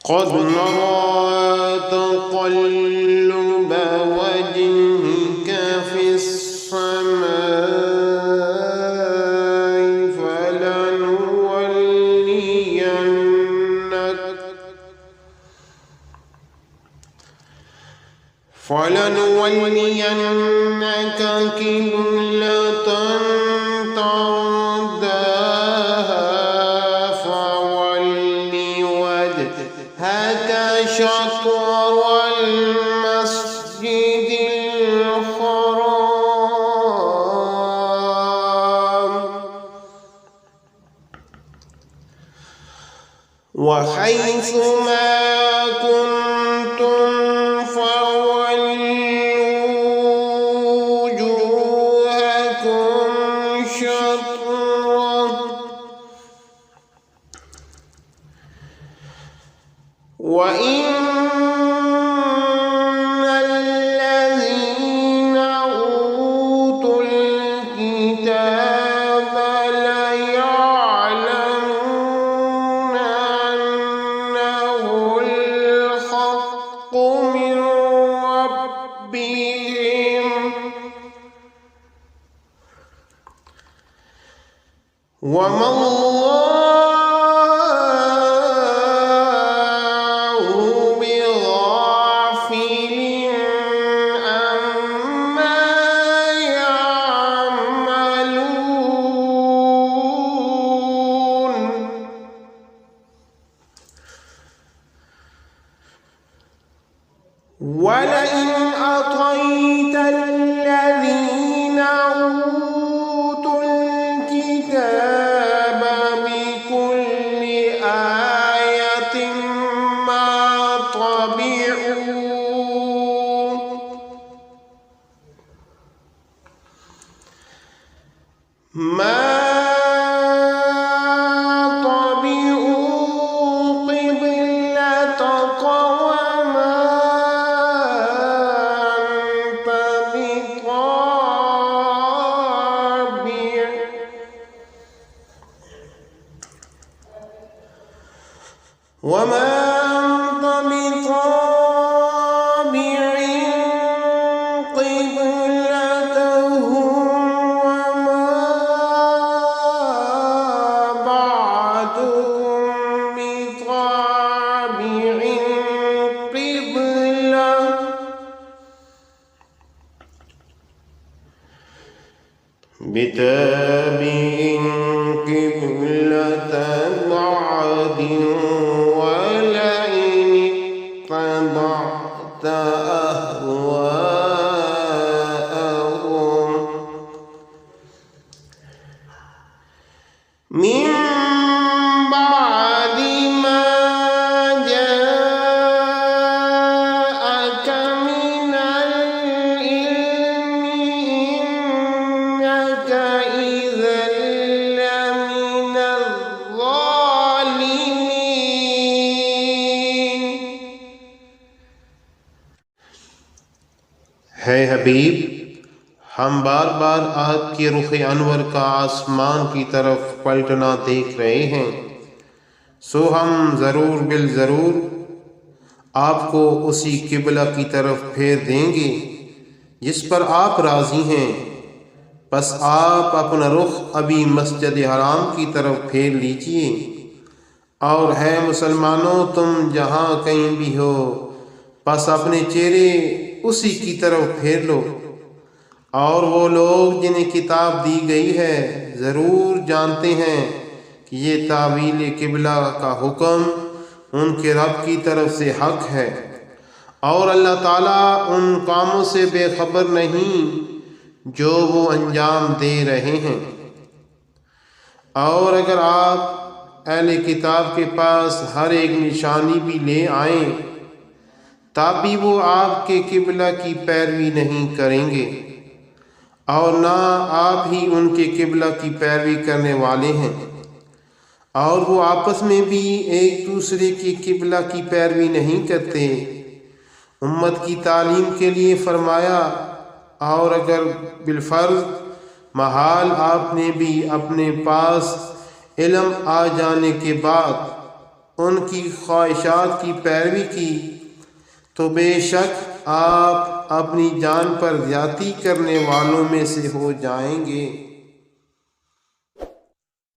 قد نرى تقلب وجهك في السماء فلنولينك قبلة ترضاها فول وجهك شطر المسجد الحرام وحيث ما كنتم فولوا وجوهكم شطره وإن الذين أوتوا الكتاب ليعلمون أنه الحق من ربهم وما الله بغافل عما يعملون ولئن أطعت الذين أوتوا الكتاب بكل آية ما طبعوا قبلتك وما أنت بطابع قبلتهم وما بعضهم بطابع قبلة قبلة بعض ولئن اتبعت أهواءهم من بعد ما جاءك من العلم إنك إذا لمن الظالمين है हबीब, हम बार बार आपके रुख अनवर का आसमान की तरफ पलटना देख रहे हैं, सो हम ज़रूर बिल ज़रूर आपको उसी किबला की तरफ फेर देंगे जिस पर आप राज़ी हैं। बस आप अपना रुख अभी मस्जिद हराम की तरफ फेर लीजिए और है मुसलमानों, तुम जहाँ कहीं भी हो बस अपने चेहरे उसी की तरफ फेर लो। और वो लोग जिन्हें किताब दी गई है ज़रूर जानते हैं कि ये तावील किबला का हुक्म उनके रब की तरफ से हक है और अल्लाह ताला उन कामों से बेखबर नहीं जो वो अंजाम दे रहे हैं। और अगर आप अहले किताब के पास हर एक निशानी भी ले आएं तब भी वो आपके किबला की पैरवी नहीं करेंगे और ना आप ही उनके किबला की पैरवी करने वाले हैं। और वो आपस में भी एक दूसरे के किबला की पैरवी नहीं करते। उम्मत की तालीम के लिए फरमाया, और अगर बिलफर्ज महाल आपने भी अपने पास इल्म आ जाने के बाद ان کی خواہشات کی پیروی کی تو بے شک آپ اپنی جان پر زیادتی کرنے والوں میں سے ہو جائیں گے۔